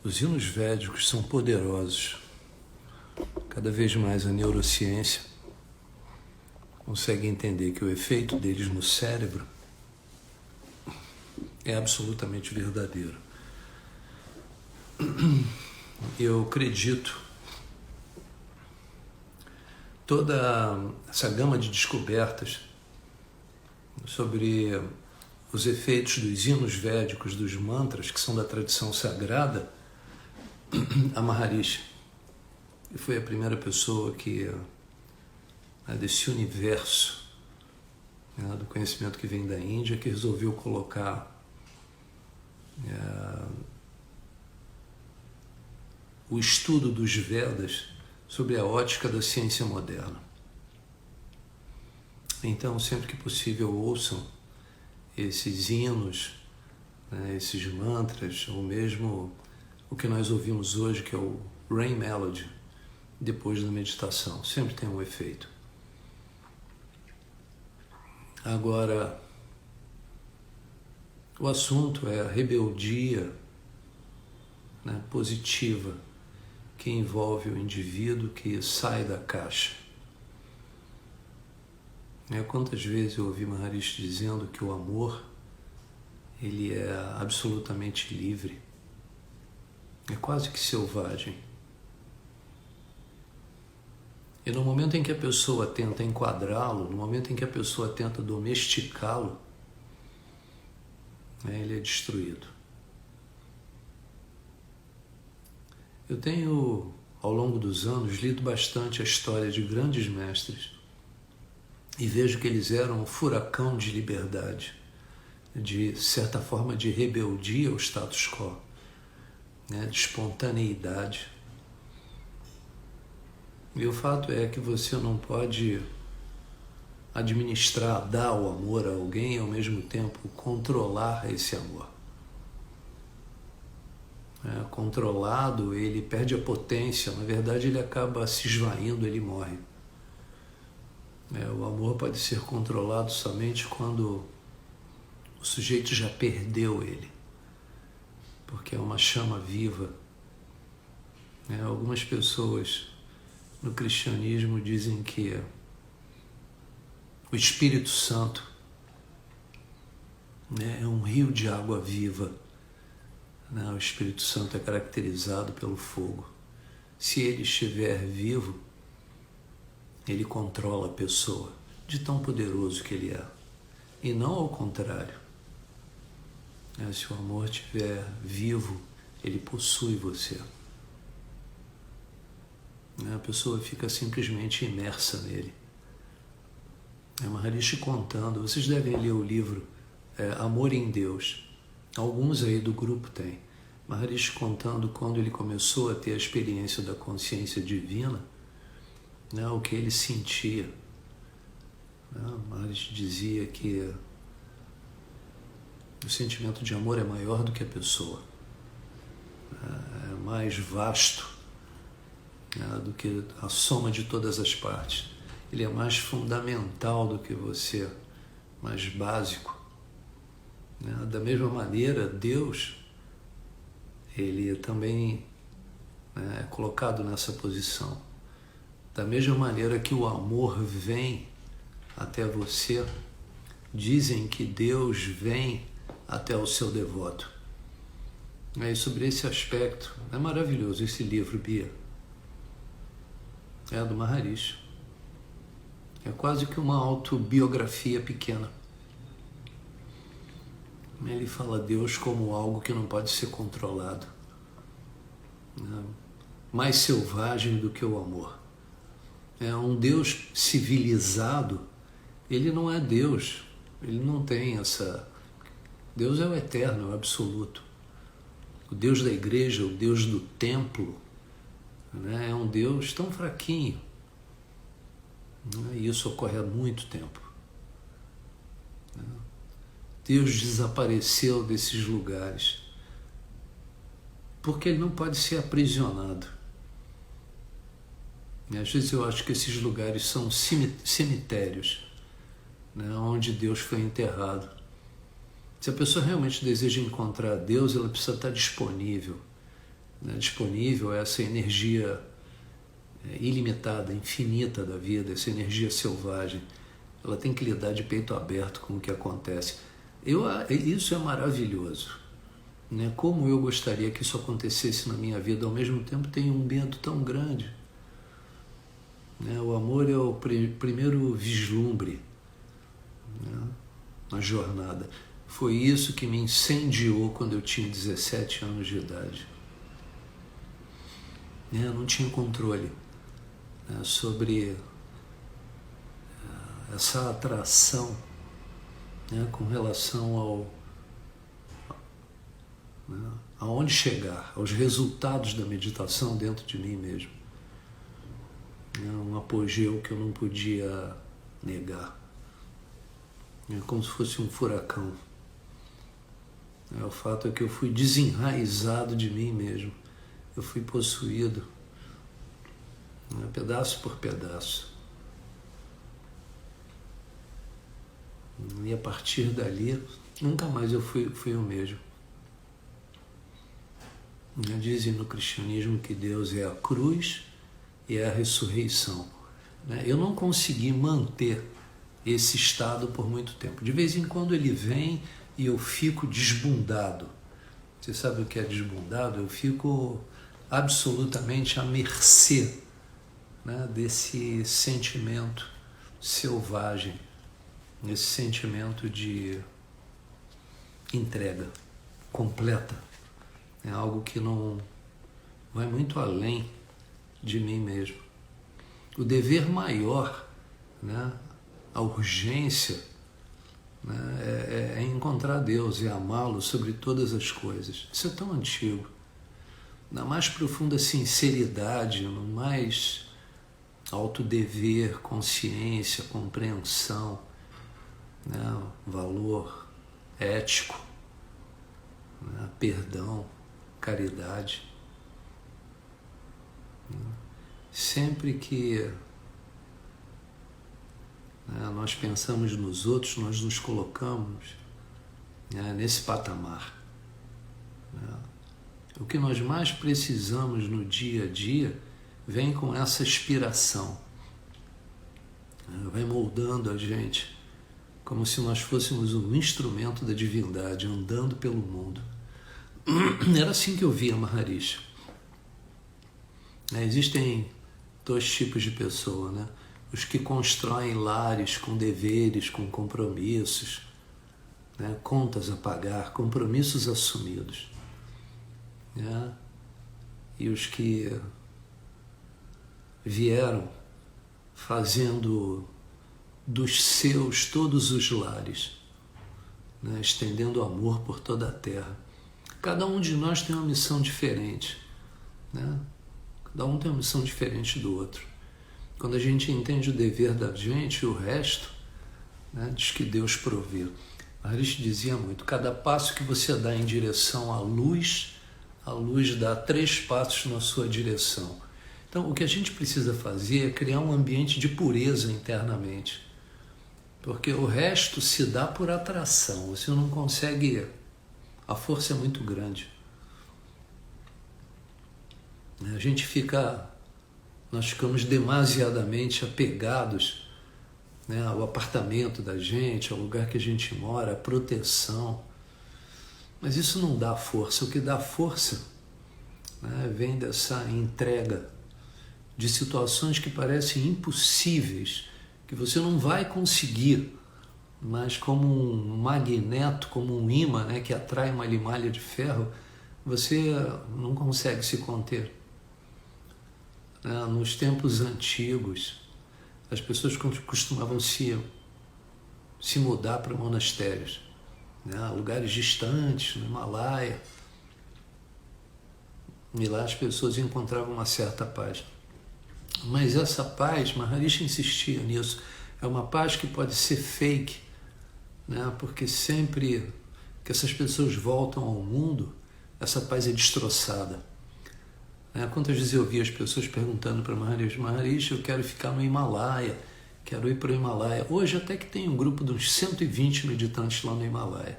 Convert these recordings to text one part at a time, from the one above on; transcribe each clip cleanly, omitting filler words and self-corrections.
Os hinos védicos são poderosos. Cada vez mais a neurociência consegue entender que o efeito deles no cérebro é absolutamente verdadeiro. Eu acredito toda essa gama de descobertas sobre os efeitos dos hinos védicos, dos mantras, que são da tradição sagrada, a Maharishi foi a primeira pessoa que, desse universo, do conhecimento que vem da Índia, que resolveu colocar o estudo dos Vedas sobre a ótica da ciência moderna. Então, sempre que possível, ouçam esses hinos, esses mantras, ou mesmo o que nós ouvimos hoje, que é o Rain Melody, depois da meditação. Sempre tem um efeito. Agora, o assunto é a rebeldia positiva que envolve o indivíduo que sai da caixa. Quantas vezes eu ouvi Maharishi dizendo que o amor ele é absolutamente livre, é quase que selvagem. E no momento em que a pessoa tenta enquadrá-lo, no momento em que a pessoa tenta domesticá-lo, ele é destruído. Eu tenho, ao longo dos anos, lido bastante a história de grandes mestres e vejo que eles eram um furacão de liberdade, de certa forma de rebeldia ao status quo, de espontaneidade. E o fato é que você não pode administrar, dar o amor a alguém e ao mesmo tempo controlar esse amor. Controlado, ele perde a potência, na verdade ele acaba se esvaindo, ele morre. O amor pode ser controlado somente quando o sujeito já perdeu ele, porque é uma chama viva. Algumas pessoas no cristianismo dizem que o Espírito Santo é um rio de água viva. O Espírito Santo é caracterizado pelo fogo. Se ele estiver vivo, ele controla a pessoa, de tão poderoso que ele é. E não ao contrário. Se o amor estiver vivo, ele possui você. A pessoa fica simplesmente imersa nele. Maharishi contando, vocês devem ler o livro Amor em Deus. Alguns aí do grupo têm. Maharishi contando quando ele começou a ter a experiência da consciência divina, o que ele sentia. Maharishi dizia que o sentimento de amor é maior do que a pessoa, é mais vasto do que a soma de todas as partes. Ele é mais fundamental do que você, mais básico. Da mesma maneira, Deus, ele também é colocado nessa posição. Da mesma maneira que o amor vem até você, dizem que Deus vem até o seu devoto. E sobre esse aspecto, é maravilhoso esse livro, Bia. É do Maharishi. É quase que uma autobiografia pequena. Ele fala Deus como algo que não pode ser controlado, mais selvagem do que o amor. Um Deus civilizado, ele não é Deus, ele não tem essa... Deus é o eterno, é o absoluto. O Deus da igreja, o Deus do templo, é um Deus tão fraquinho. E isso ocorre há muito tempo. Deus desapareceu desses lugares porque ele não pode ser aprisionado. Às vezes eu acho que esses lugares são cemitérios, onde Deus foi enterrado. Se a pessoa realmente deseja encontrar Deus, ela precisa estar disponível. né, disponível, essa energia ilimitada, infinita da vida, essa energia selvagem, ela tem que lidar de peito aberto com o que acontece. Isso é maravilhoso, né? Como eu gostaria que isso acontecesse na minha vida, ao mesmo tempo tenho um medo tão grande, né? O amor é o primeiro vislumbre, né, na jornada. Foi isso que me incendiou quando eu tinha 17 anos de idade. Eu não tinha controle, né, sobre essa atração, né, com relação aonde chegar, aos resultados da meditação dentro de mim mesmo. Um apogeu que eu não podia negar. É como se fosse um furacão. O fato é que eu fui desenraizado de mim mesmo. Eu fui possuído, né, pedaço por pedaço. E a partir dali, nunca mais eu fui o mesmo. Dizem no cristianismo que Deus é a cruz e é a ressurreição. Eu não consegui manter esse estado por muito tempo. De vez em quando ele vem e eu fico desbundado. Você sabe o que é desbundado? Eu fico absolutamente à mercê, né, desse sentimento selvagem, esse sentimento de entrega completa. É algo que não vai muito além de mim mesmo. O dever maior, né, a urgência, né, é encontrar Deus e amá-lo sobre todas as coisas. Isso é tão antigo. Na mais profunda sinceridade, no mais alto dever, consciência, compreensão, né, valor ético, né, perdão, caridade. Sempre que nós pensamos nos outros, nós nos colocamos, né, nesse patamar. O que nós mais precisamos no dia a dia vem com essa inspiração, vai moldando a gente como se nós fôssemos um instrumento da divindade andando pelo mundo. Era assim que eu via Maharishi. Existem dois tipos de pessoa, né? Os que constroem lares com deveres, com compromissos, né? Contas a pagar, compromissos assumidos, né? E os que vieram fazendo dos seus todos os lares, né? Estendendo amor por toda a terra. Cada um de nós tem uma missão diferente, né? Cada um tem uma missão diferente do outro. Quando a gente entende o dever da gente, o resto, né, diz que Deus provê. Maharishi dizia muito, cada passo que você dá em direção à luz, a luz dá 3 passos na sua direção. Então, o que a gente precisa fazer é criar um ambiente de pureza internamente. Porque o resto se dá por atração. Você não consegue... A força é muito grande. Nós ficamos demasiadamente apegados, né, ao apartamento da gente, ao lugar que a gente mora, à proteção. Mas isso não dá força. O que dá força, né, vem dessa entrega de situações que parecem impossíveis, que você não vai conseguir, mas como um magneto, como um ímã, né, que atrai uma limalha de ferro, você não consegue se conter. Nos tempos antigos, as pessoas costumavam se mudar para monastérios, né, lugares distantes, no Himalaia, e lá as pessoas encontravam uma certa paz. Mas essa paz, Maharishi insistia nisso, é uma paz que pode ser fake, né, porque sempre que essas pessoas voltam ao mundo, essa paz é destroçada. Quantas vezes eu vi as pessoas perguntando para Maharishi, eu quero ficar no Himalaia, quero ir para o Himalaia. Hoje até que tem um grupo de uns 120 meditantes lá no Himalaia.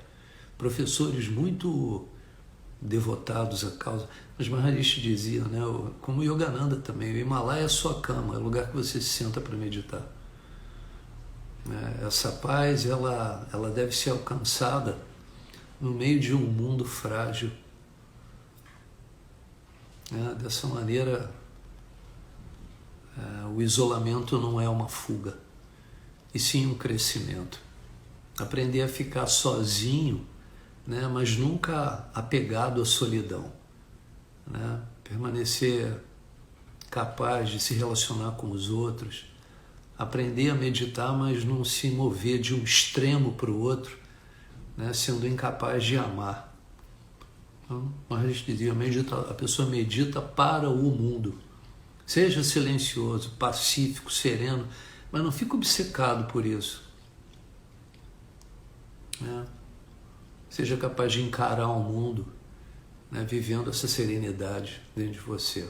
Professores muito devotados à causa. Mas Maharishi dizia, né, como Yogananda também, o Himalaia é a sua cama, é o lugar que você se senta para meditar. Essa paz, ela deve ser alcançada no meio de um mundo frágil. Dessa maneira, o isolamento não é uma fuga, e sim um crescimento. Aprender a ficar sozinho, né, mas nunca apegado à solidão. Né? Permanecer capaz de se relacionar com os outros. Aprender a meditar, mas não se mover de um extremo para o outro, né, sendo incapaz de amar. Então, a gente dizia, a pessoa medita para o mundo. Seja silencioso, pacífico, sereno, mas não fique obcecado por isso. Seja capaz de encarar o mundo, né, vivendo essa serenidade dentro de você.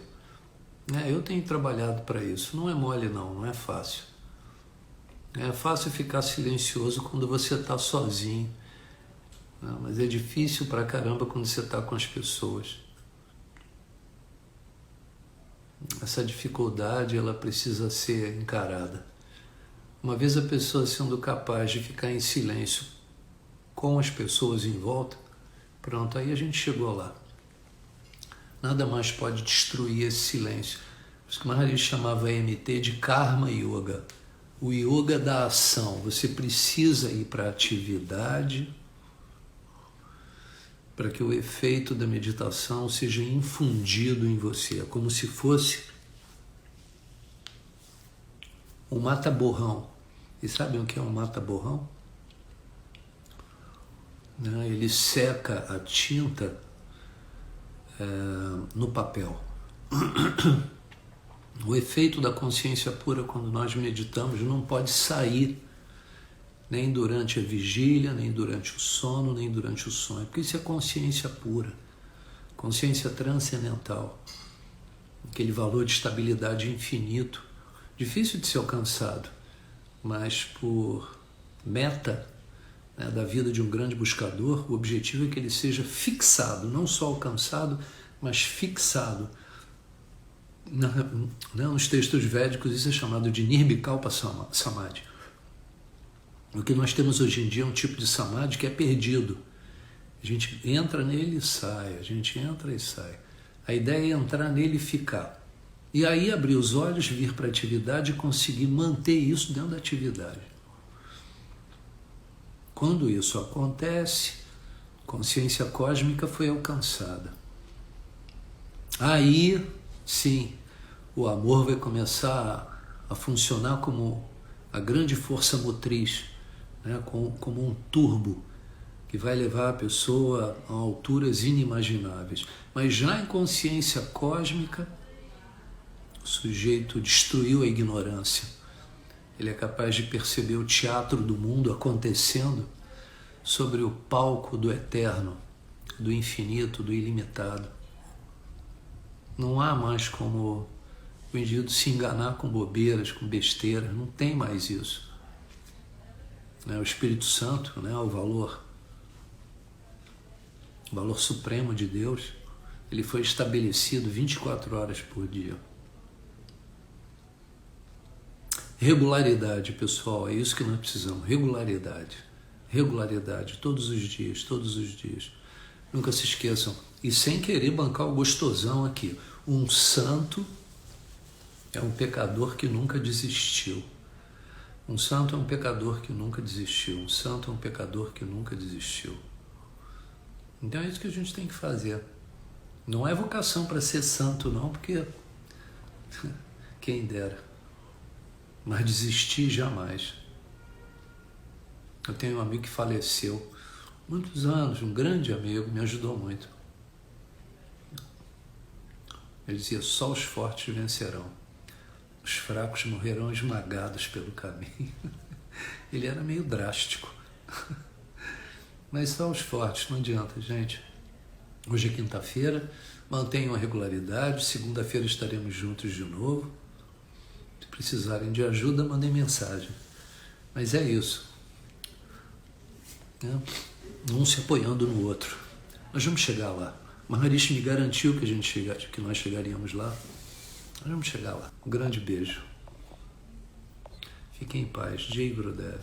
Eu tenho trabalhado para isso. Não é mole não é fácil. É fácil ficar silencioso quando você está sozinho, mas é difícil pra caramba quando você está com as pessoas. Essa dificuldade, ela precisa ser encarada. Uma vez a pessoa sendo capaz de ficar em silêncio com as pessoas em volta, pronto, aí a gente chegou lá. Nada mais pode destruir esse silêncio. Por isso que Maharishi chamava MT de Karma Yoga. O yoga da ação. Você precisa ir para a atividade para que o efeito da meditação seja infundido em você. É como se fosse um mata-borrão. E sabem o que é um mata-borrão? Ele seca a tinta no papel. O efeito da consciência pura quando nós meditamos não pode sair nem durante a vigília, nem durante o sono, nem durante o sonho, porque isso é consciência pura, consciência transcendental, aquele valor de estabilidade infinito, difícil de ser alcançado, mas por meta, né, da vida de um grande buscador, o objetivo é que ele seja fixado, não só alcançado, mas fixado. Nos textos védicos isso é chamado de Nirvikalpa Samadhi. O que nós temos hoje em dia é um tipo de Samadhi que é perdido. A gente entra nele e sai, a gente entra e sai. A ideia é entrar nele e ficar. E aí abrir os olhos, vir para a atividade e conseguir manter isso dentro da atividade. Quando isso acontece, consciência cósmica foi alcançada. Aí, sim, o amor vai começar a funcionar como a grande força motriz, né, como um turbo que vai levar a pessoa a alturas inimagináveis. Mas já em consciência cósmica, o sujeito destruiu a ignorância. Ele é capaz de perceber o teatro do mundo acontecendo sobre o palco do eterno, do infinito, do ilimitado. Não há mais como o indivíduo se enganar com bobeiras, com besteiras, não tem mais isso. O Espírito Santo, o valor supremo de Deus, ele foi estabelecido 24 horas por dia. Regularidade, pessoal, é isso que nós precisamos, regularidade, todos os dias. Nunca se esqueçam, e sem querer bancar o gostosão aqui, um santo é um pecador que nunca desistiu. Um santo é um pecador que nunca desistiu. Um santo é um pecador que nunca desistiu. Então é isso que a gente tem que fazer. Não é vocação para ser santo, não, porque quem dera. Mas desistir jamais. Eu tenho um amigo que faleceu muitos anos, um grande amigo, me ajudou muito. Ele dizia, só os fortes vencerão. Os fracos morrerão esmagados pelo caminho. Ele era meio drástico. Mas só os fortes, não adianta, gente. Hoje é quinta-feira, mantenham a regularidade, segunda-feira estaremos juntos de novo. Se precisarem de ajuda, mandem mensagem. Mas é isso. Um se apoiando no outro. Nós vamos chegar lá. Maharishi me garantiu que nós chegaríamos lá. Nós vamos chegar lá. Um grande beijo. Fiquem em paz. Jai Gurudev.